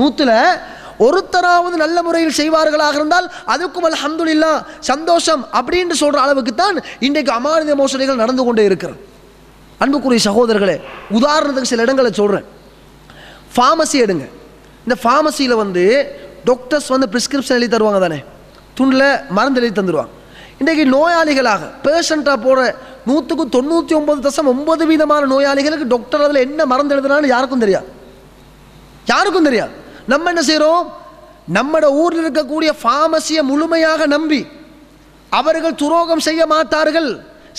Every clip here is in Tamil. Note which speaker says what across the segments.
Speaker 1: 100ல் ஒருத்தராவது நல்ல முறையில் செய்வார்களாக இருந்தால் அதுக்கும் அல்ஹம்துலில்லாஹ் சந்தோஷம் அப்படின்னு சொல்ற அளவுக்கு தான் இன்றைக்கு அமானித மோசடிகள் நடந்து கொண்டே இருக்கிறது. அன்புக்குரிய சகோதரர்களே, உதாரணத்துக்கு சில இடங்களை சொல்றேன். ஃபார்மசி எடுங்க. இந்த ஃபார்மசியில் வந்து டாக்டர்ஸ் வந்து பிரிஸ்கிரிப்ஷன் எழுதி தருவாங்க தானே, துண்டில் மருந்து எழுதி தந்துடுவாங்க. இன்றைக்கு நோயாளிகளாக பேஷண்ட்டாக போகிற 99.9% நோயாளிகளுக்கு டாக்டர் அதில் என்ன மருந்து எழுதுனாலும் யாருக்கும் தெரியாது. நம்ம என்ன செய்கிறோம், நம்மட ஊரில் இருக்கக்கூடிய ஃபார்மசியை முழுமையாக நம்பி அவர்கள் துரோகம் செய்ய மாட்டார்கள்,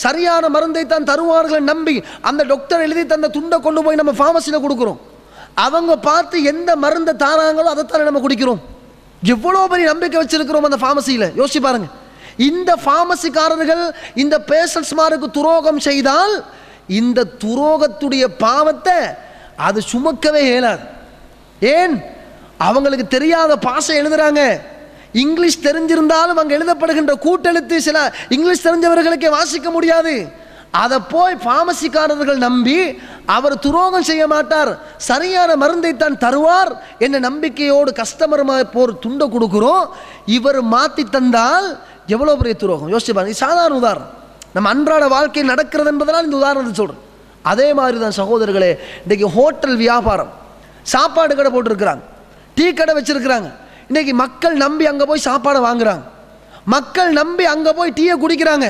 Speaker 1: சரியான மருந்தை தான் தருவார்கள் நம்பி அந்த டாக்டர் எழுதி தந்த துண்டை கொண்டு போய் நம்ம ஃபார்மசியில் கொடுக்குறோம். அவங்க பார்த்து எந்த மருந்தை தாராங்களோ அதைத்தானே நம்ம குடிக்கிறோம். எவ்வளோ பெரிய நம்பிக்கை வச்சிருக்கிறோம் அந்த ஃபார்மசியில். யோசிச்சு பாருங்க. இந்த ஃபார்மசிக்காரர்கள் இந்த பேஷண்ட்ஸ்மாருக்கு துரோகம் செய்தால் இந்த துரோகத்துடைய பாவத்தை அது சுமக்கவே இயலாது. ஏன்? அவங்களுக்கு தெரியாத பாஷை எழுதுறாங்க. இங்கிலீஷ் தெரிஞ்சிருந்தாலும் அங்கே எழுதப்படுகின்ற கூட்டெழுத்து சில இங்கிலீஷ் தெரிஞ்சவர்களுக்கே வாசிக்க முடியாது. அதை போய் ஃபார்மசிக்காரர்கள் நம்பி அவர் துரோகம் செய்ய மாட்டார், சரியான மருந்தை தான் தருவார் என்ற நம்பிக்கையோடு கஸ்டமர் போர் துண்டை கொடுக்குறோம். இவர் மாற்றி தந்தால் எவ்வளோ பெரிய துரோகம். யோசிச்சு பாருங்க. சாதாரண உதாரணம், நம்ம அன்றாட வாழ்க்கையில் நடக்கிறது என்பதனால் இந்த உதாரணத்தை சொல்கிறேன். அதே மாதிரி தான் சகோதரர்களே, இன்றைக்கி ஹோட்டல் வியாபாரம், சாப்பாடு கடை போட்டிருக்கிறாங்க, டீ கடை வச்சிருக்கிறாங்க. இன்றைக்கி மக்கள் நம்பி அங்கே போய் சாப்பாடை வாங்குறாங்க, மக்கள் நம்பி அங்கே போய் டீயை குடிக்கிறாங்க,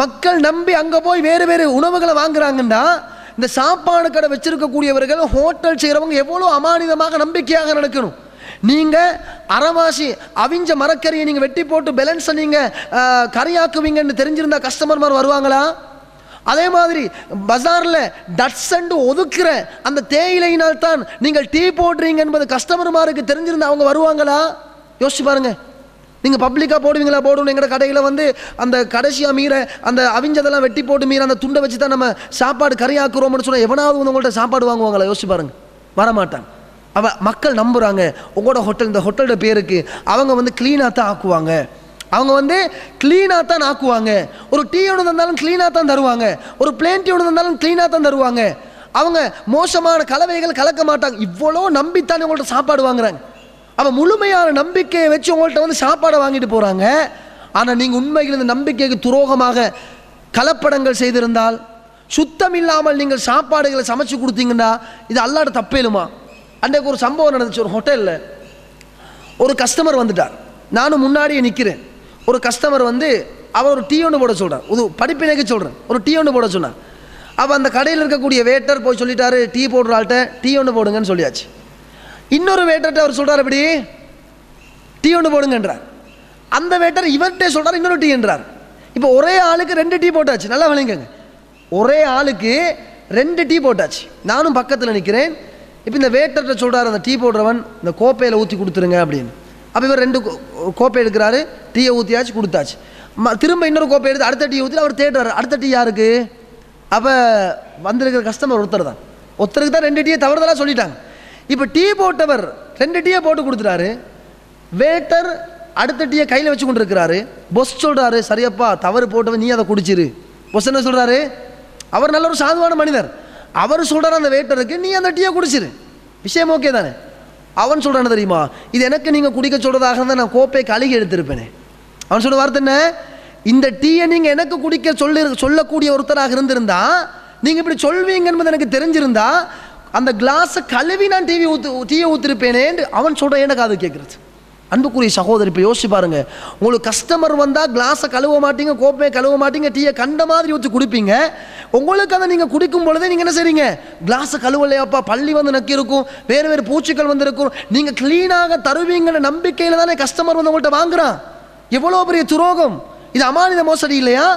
Speaker 1: மக்கள் நம்பி அங்கே போய் வேறு வேறு உணவுகளை வாங்குறாங்கன்னா இந்த சாப்பாடு கடை வச்சிருக்கக்கூடியவர்கள், ஹோட்டல் செய்கிறவங்க எவ்வளோ அமானிதமாக நம்பிக்கையாக நடக்கணும். நீங்கள் அரைவாசி அவிஞ்ச மரக்கறியை நீங்கள் வெட்டி போட்டு பேலன்ஸை நீங்கள் கறியாக்குவீங்கன்னு தெரிஞ்சிருந்தா கஸ்டமர் வருவாங்களா? அதே மாதிரி பஜாரில் டட்ஸண்டு ஒதுக்குற அந்த தேயிலையினால் தான் நீங்கள் டீ போடுறீங்க என்பது கஸ்டமர்மாருக்கு தெரிஞ்சிருந்தா அவங்க வருவாங்களா? யோசிச்சு பாருங்க. நீங்கள் பப்ளிக்காக போடுவீங்களா? போடணும். எங்களோட கடையில் வந்து அந்த கடைசியாக மீற அந்த அவிஞ்சதெல்லாம் வெட்டி போட்டு மீற அந்த துண்டை வச்சு தான் நம்ம சாப்பாடு கறியாக்குறோம்னு சொன்னால் எவனாவது உங்கள்கிட்ட சாப்பாடு வாங்குவாங்களா? யோசிச்சு பாருங்க. வரமாட்டாங்க. மக்கள் நம்புகிறாங்க உங்களோட ஹோட்டல், இந்த ஹோட்டலோட பேருக்கு அவங்க வந்து க்ளீனாக தான் ஆக்குவாங்க, அவங்க வந்து க்ளீனாக தான் ஆக்குவாங்க. ஒரு டீ ஒன்று தந்தாலும் க்ளீனாக தான் தருவாங்க, ஒரு பிளேன் டீ ஒன்று தந்தாலும் க்ளீனாக தான் தருவாங்க, அவங்க மோசமான கலவைகள் கலக்க மாட்டாங்க. இவ்வளோ நம்பித்தானே உங்கள்கிட்ட சாப்பாடு வாங்குறாங்க. அவன் முழுமையான நம்பிக்கையை வச்சு உங்கள்கிட்ட வந்து சாப்பாடை வாங்கிட்டு போகிறாங்க. ஆனால் நீங்கள் உண்மையில் இந்த நம்பிக்கைக்கு துரோகமாக கலப்படங்கள் செய்திருந்தால், சுத்தம் இல்லாமல் நீங்கள் சாப்பாடுகளை சமைச்சு கொடுத்தீங்கன்னா இது அல்லாட தப்பேலுமா? அன்றைக்கு ஒரு சம்பவம் நடந்துச்சு. ஒரு ஹோட்டலில் ஒரு கஸ்டமர் வந்துட்டார், நானும் முன்னாடியே நிற்கிறேன். ஒரு கஸ்டமர் வந்து அவர் ஒரு டீ ஒன்று போட சொல்கிறார், ஒரு படிப்பினைக்கு சொல்கிறேன், ஒரு டீ ஒன்று போட சொன்னார். அப்போ அந்த கடையில் இருக்கக்கூடிய வேட்டர் போய் சொல்லிட்டாரு, டீ போடுற ஆள்கிட்ட டீ ஒன்று போடுங்கன்னு சொல்லியாச்சு. இன்னொரு வேட்டர்கிட்ட அவர் சொல்கிறார், இப்படி டீ ஒன்று போடுங்கன்றார். அந்த வேட்டர் இவர்கிட்ட சொல்கிறார், இன்னொரு டீ என்றார். இப்போ ஒரே ஆளுக்கு 2 டீ போட்டாச்சு. நல்லா விளங்குங்க, ஒரே ஆளுக்கு 2 டீ போட்டாச்சு. நானும் பக்கத்தில் நிற்கிறேன். இப்போ இந்த வேட்டர்கிட்ட சொல்கிறார், அந்த டீ போடுறவன் இந்த கோப்பையில் ஊற்றி கொடுத்துருங்க அப்படின்னு. அப்போ இவர் 2 கோப்பை எடுக்கிறாரு, டீயை ஊற்றியாச்சு, கொடுத்தாச்சு. திரும்ப இன்னொரு கோப்பை எடுத்து அடுத்த டீ ஊற்றி அவர் தேடுறாரு, அடுத்த டீ யாருக்கு? அப்போ வந்திருக்கிற கஸ்டமர் ஒருத்தர் தான், ஒருத்தருக்கு தான் 2 டீயை தவறுதலாக சொல்லிட்டாங்க. இப்போ டீ போட்டவர் 2 டீயை போட்டு கொடுத்துட்டாரு, வேட்டர் அடுத்த டீயை கையில் வச்சு கொண்டு இருக்கிறாரு. பொஸ் சொல்கிறாரு, சரியப்பா தவறு போட்டவன், நீ அதை குடிச்சிரு. பொஸ் என்ன சொல்கிறாரு? அவர் நல்ல ஒரு சாதுவான மனிதர். அவர் சொல்கிறார் அந்த வேட்டருக்கு, நீ அந்த டீயை குடிச்சிரு, விஷயம் ஓகே தானே. அவன் சொல்கிறான்னு தெரியுமா, இது எனக்கு நீங்கள் குடிக்க சொல்கிறதாக இருந்தால் நான் கோப்பை கழுகி எடுத்திருப்பேனே. அவன் சொல்ற வார்த்தை என்ன? இந்த டீயை நீங்கள் எனக்கு குடிக்க சொல்லக்கூடிய ஒருத்தராக இருந்திருந்தா, நீங்கள் இப்படி சொல்வீங்க என்பது எனக்கு தெரிஞ்சிருந்தா அந்த கிளாஸை கழுவி நான் டீயை ஊற்றிருப்பேனே. அவன் சொல்கிற எனக்கு அது கேட்குறது. அன்புக்குரிய சகோதரி, இப்போ யோசிச்சு பாருங்க. உங்களுக்கு கஸ்டமர் வந்தால் கிளாஸை கழுவ மாட்டீங்க, கோப்பையை கழுவ மாட்டீங்க, டீயை கண்ட மாதிரி ஊற்றி குடிப்பீங்க. உங்களுக்கு அதை நீங்கள் குடிக்கும் பொழுதே நீங்கள் என்ன செய்றீங்க? கிளாஸை கழுவலையாப்பா, பள்ளி வந்து நக்கி இருக்கும், வேறு வேறு பூச்சிகள் வந்து இருக்கும், நீங்கள் க்ளீனாக தருவீங்கன்னு நம்பிக்கையில் தானே கஸ்டமர் வந்து உங்கள்கிட்ட வாங்குறான். எவ்வளோ பெரிய துரோகம் இது! அமானித மோசடி இல்லையா?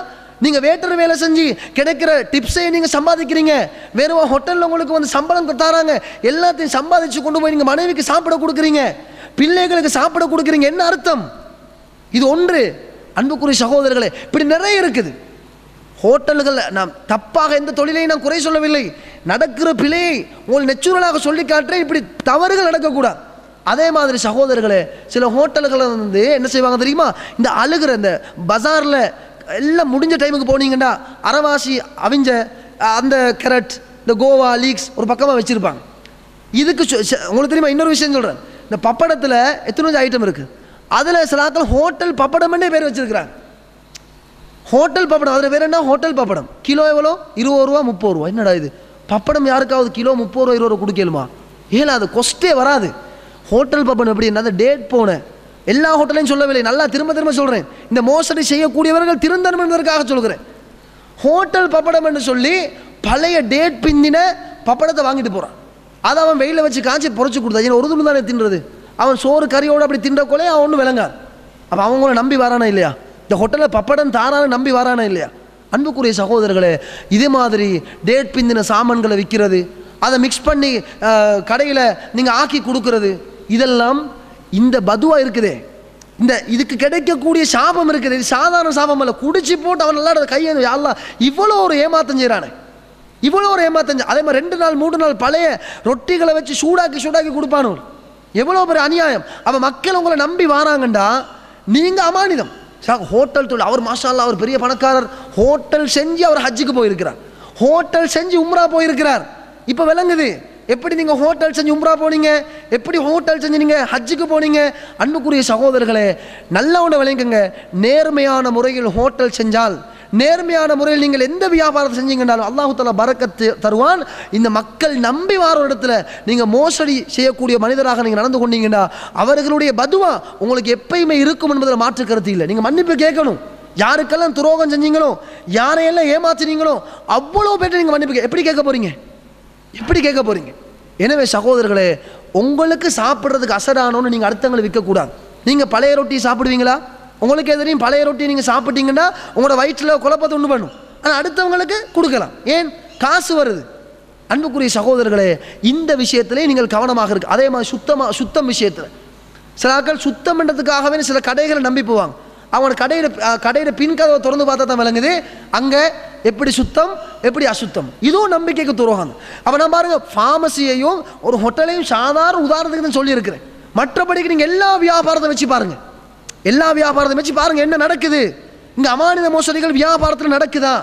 Speaker 1: நீங்கள் வேட்டர் வேலை செஞ்சு கிடைக்கிற டிப்ஸை நீங்கள் சம்பாதிக்கிறீங்க, வேறு ஹோட்டலில் உங்களுக்கு வந்து சம்பளம் தராங்க, எல்லாத்தையும் சம்பாதிச்சு கொண்டு போய் நீங்கள் மனைவிக்கு சாப்பிட கொடுக்குறீங்க, பிள்ளைகளுக்கு சாப்பிட கொடுக்குறீங்க. என்ன அர்த்தம்? இது ஒன்று. அன்புக்குரிய சகோதரர்களே, இப்படி நிறைய இருக்குது. ஹோட்டல்கள் நாம் தப்பாக எந்த தொழிலையும் நான் குறை சொல்லவில்லை, நடக்கிற பிழையை உங்கள் நெச்சுரலாக சொல்லி காட்டுறேன். இப்படி தவறுகள் நடக்கக்கூடாது. அதே மாதிரி சகோதரர்களே, சில ஹோட்டல்களை வந்து என்ன செய்வாங்க தெரியுமா? இந்த அழுகிற இந்த பஜாரில் எல்லாம் முடிஞ்ச டைமுக்கு போனீங்கன்னா அரைவாசி அவிஞ்ச அந்த கேரட், இந்த கோவா லீக்ஸ் ஒரு பக்கமாக வச்சுருப்பாங்க. இதுக்கு உங்களுக்கு தெரியுமா, இன்னொரு விஷயம் சொல்கிறேன், இந்த பப்படத்தில் எத்தனை ஐட்டம் இருக்குது. அதில் சில ஆட்கள் ஹோட்டல் பப்படம்னே பேர் வச்சிருக்கிறாங்க. ஹோட்டல் பப்படம், அதில் வேற என்ன ஹோட்டல் பப்படம், கிலோ எவ்வளோ 20 ரூபா 30 ரூபா. என்னடா இது பப்படம் யாருக்காவது கிலோ 30 ரூபா 20 ரூபா கொடுக்கலுமா? ஏன்னா அது கொஸ்டே வராது. ஹோட்டல் பப்படம் எப்படி என்ன டேட் போன எல்லா ஹோட்டலையும் சொல்லவில்லை, நல்லா திரும்ப திரும்ப சொல்கிறேன். இந்த மோசடி செய்யக்கூடியவர்கள் திருந்தணும் என்பதற்காக சொல்கிறேன். ஹோட்டல் பப்படம் என்று சொல்லி பழைய டேட் பிந்தின பப்படத்தை வாங்கிட்டு போகிறான். அதை அவன் வெயிலில் வச்சு காய்ச்சி பொறிச்சு கொடுத்தா. ஏன்னா ஒரு துணி தானே தின்றது. அவன் சோறு கறியோடு அப்படி தின்றக்கோலே அவன் ஒன்றும் விளங்காது. அப்போ அவங்கள நம்பி வரானா இல்லையா? இந்த ஹோட்டலில் பப்படம் தாரான நம்பி வரானா இல்லையா? அன்புக்குரிய சகோதரர்களே, இதே மாதிரி டேட் பிந்தின சாமான்களை விற்கிறது, அதை மிக்ஸ் பண்ணி கடையில் நீங்கள் ஆக்கி கொடுக்கறது, இதெல்லாம் இந்த பதுவா இருக்குதே, இந்த இதுக்கு கிடைக்கக்கூடிய சாபம் இருக்குது. இது சாதாரண சாபம் அல்ல. குடிச்சு போட்டு அவன் நல்லா கையை யாரெல்லாம் இவ்வளோ ஒரு ஏமாத்தம் செய்கிறானே, இவ்வளோ ஒரு ஏமாத்தம். அதே மாதிரி 2 நாள் 3 நாள் பழைய ரொட்டிகளை வச்சு சூடாக்கி கொடுப்பானு. எவ்வளோ பெரிய அநியாயம். அவன் மக்கள் உங்களை நம்பி வராங்கண்டா நீங்கள் அமானிதம். ஹோட்டல் தொழில், அவர் மாஷா அல்லாஹ் அவர் பெரிய பணக்காரர், ஹோட்டல் செஞ்சு அவர் ஹஜ்ஜுக்கு போயிருக்கிறார், ஹோட்டல் செஞ்சு உம்ரா போயிருக்கிறார். இப்போ விளங்குது எப்படி நீங்கள் ஹோட்டல் செஞ்சு உம்ரா போனீங்க, எப்படி ஹோட்டல் செஞ்சு நீங்கள் ஹஜ்ஜுக்கு போனீங்க. அன்புக்குரிய சகோதரர்களே, நல்ல ஒன்று விளங்குங்க. நேர்மையான முறையில் ஹோட்டல் செஞ்சால், நேர்மையான முறையில் நீங்கள் எந்த வியாபாரத்தை செஞ்சீங்கன்னாலும் அல்லாஹு தஆலா பரக்கத்து தருவான். இந்த மக்கள் நம்பி வார இடத்துல நீங்கள் மோசடி செய்யக்கூடிய மனிதராக நீங்கள் நடந்து கொண்டீங்கன்னா அவர்களுடைய பதுவா உங்களுக்கு எப்பயுமே இருக்கும் என்பதில் மாற்று கருத்து இல்லை. நீங்கள் மன்னிப்பு கேட்கணும். யாருக்கெல்லாம் துரோகம் செஞ்சீங்களோ, யாரையெல்லாம் ஏமாற்றினீங்களோ அவ்வளோ பேர் நீங்கள் மன்னிப்பு எப்படி கேட்க போறீங்க, எப்படி கேட்க போறீங்க? எனவே சகோதரர்களே, உங்களுக்கு சாப்பிட்றதுக்கு அசடானோன்னு நீங்கள் அடுத்தவங்களை விற்கக்கூடாது. நீங்கள் பழைய ரொட்டி சாப்பிடுவீங்களா? உங்களுக்கு எதிரையும் பழைய ரொட்டி நீங்கள் சாப்பிட்டீங்கன்னா உங்களோட வயிற்றில் குழப்பத்தை உண்டு பண்ணும். ஆனால் அடுத்தவங்களுக்கு கொடுக்கலாம், ஏன் காசு வருது. அன்புக்குரிய சகோதரர்களே, இந்த விஷயத்திலே நீங்கள் கவனமாக இருக்கு. அதே மாதிரி சுத்தம் விஷயத்தில் சில ஆட்கள் சுத்தம் பண்ணுறதுக்காகவே சில கடைகளை நம்பி போவாங்க. அவங்க கடையில் பின் கதவை திறந்து பார்த்தா தான் விளங்குது அங்கே எப்படி சுத்தம் எப்படி அசுத்தம். இதுவும் நம்பிக்கைக்கு துரோகம். அப்போ நான் பாருங்க, ஃபார்மசியையும் ஒரு ஹோட்டலையும் சாதாரண உதாரணத்துக்கு தான் சொல்லியிருக்கிறேன். மற்றபடிக்கு நீங்கள் எல்லா வியாபாரத்தை வச்சு பாருங்க, எல்லா வியாபாரத்தை வச்சு பாருங்க என்ன நடக்குது. இங்கே அமானித மோசடிகள் வியாபாரத்தில் நடக்குதா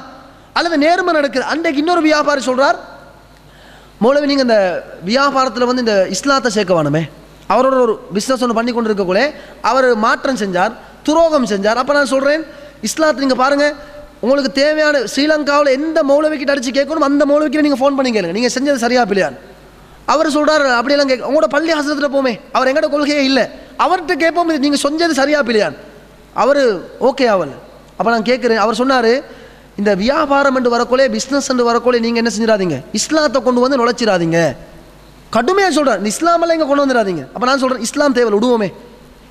Speaker 1: அல்லது நேர்மை நடக்குது? அன்றைக்கு இன்னொரு வியாபாரி சொல்றார், மௌலவி நீங்கள் இந்த வியாபாரத்தில் வந்து இந்த இஸ்லாத்தை சேர்க்க வேணுமே. அவரோட ஒரு பிஸ்னஸ் ஒன்று பண்ணி கொண்டு இருக்கக்குள்ளே அவர் மாற்றம் செஞ்சார், துரோகம் செஞ்சார். அப்போ நான் சொல்கிறேன், இஸ்லாத்தை நீங்கள் பாருங்கள், உங்களுக்கு தேவையான ஸ்ரீலங்காவில் எந்த மௌலவிக்கிட்ட அடித்து கேட்கணும் அந்த மௌலவிக்கிட்ட நீங்கள் ஃபோன் பண்ணி கேளுங்க, நீங்கள் செஞ்சது சரியா பிள்ளையான். அவர் சொல்கிறார் அப்படியெல்லாம் கேட்க, உங்களோட பள்ளி ஹசரத்தில் போமே, அவர் எங்கட கொள்கையே இல்லை, அவர்கிட்ட கேட்போம் நீங்கள் செஞ்சது சரியா பிள்ளையான். அவர் ஓகே ஆகல. அப்போ நான் கேட்குறேன், அவர் சொன்னார், இந்த வியாபாரம் என்று வரக்கோலே, பிஸ்னஸ் என்று வரக்கோலே நீங்கள் என்ன செஞ்சிடாதீங்க, இஸ்லாத்தை கொண்டு வந்து நுழைச்சிடாதீங்க. கடுமையாக சொல்கிறார், இஸ்லாமெல்லாம் இங்கே கொண்டு வந்துடாதீங்க. அப்போ நான் சொல்கிறேன், இஸ்லாம் தேவை விடுவோமே,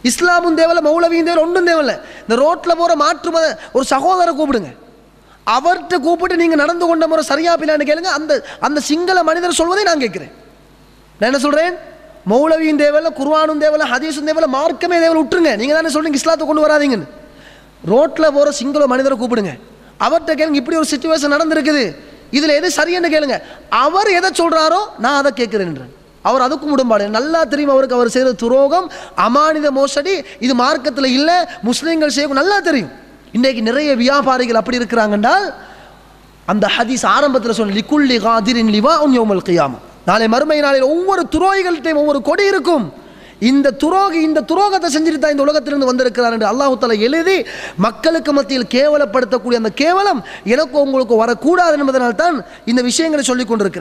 Speaker 1: இஸ்லாமும் தேவையில்லை, மௌலவியும் தேவை, ஒன்றும் தேவையில்லை. இந்த ரோட்டில் போகிற மாற்று மத ஒரு சகோதரரை கூப்பிடுங்க, அவர்கிட்ட கூப்பிட்டு நீங்கள் நடந்து கொண்ட முறை சரியா பிள்ளைன்னு கேளுங்க. அந்த சிங்கள மனிதர் சொல்வதை நான் கேட்குறேன். நான் என்ன சொல்கிறேன், மௌலவியும் தேவையில்லை, குர்ஆனும் தேவையில்லை, ஹதீஸும் தேவையில்லை, மார்க்கமே தேவையில்லை, விட்டுருங்க. நீங்கள் தானே சொல்கிறீங்க இஸ்லாத்தை கொண்டு வராதீங்கன்னு. ரோட்டில் போகிற சிங்கள மனிதரை கூப்பிடுங்க, அவர்கிட்ட கேளுங்க, இப்படி ஒரு சிச்சுவேஷன் நடந்திருக்குது, இதில் எது சரியன்னு கேளுங்க. அவர் எதை சொல்கிறாரோ நான் அதை கேட்குறேன். அவர் அதுக்கும் உடன்பாடு நல்லா தெரியும். அவருக்கு அவர் செய்கிற துரோகம், அமானித மோசடி, இது மார்க்கத்தில் இல்லை, முஸ்லீம்கள் செய்ய நல்லா தெரியும். இன்றைக்கு நிறைய வியாபாரிகள் அப்படி இருக்கிறாங்கன்றால், அந்த ஹதீஸ் ஆரம்பத்தில் சொன்ன லிகுல்லி காதிரின் லிவாஉன் யௌமல் கியாமா, நாளை மறுமை நாளில் ஒவ்வொரு துரோகிகள்கிட்டையும் ஒவ்வொரு கொடி இருக்கும். இந்த துரோகத்தை செஞ்சுட்டு தான் இந்த உலகத்திலிருந்து வந்திருக்கிறார் என்று அல்லாஹ் தஆலா எழுதி மக்களுக்கு மத்தியில் கேவலப்படுத்தக்கூடிய அந்த கேவலம் எனக்கு உங்களுக்கு வரக்கூடாது என்பதனால் தான் இந்த விஷயங்களை சொல்லிக் கொண்டிருக்கிறேன்.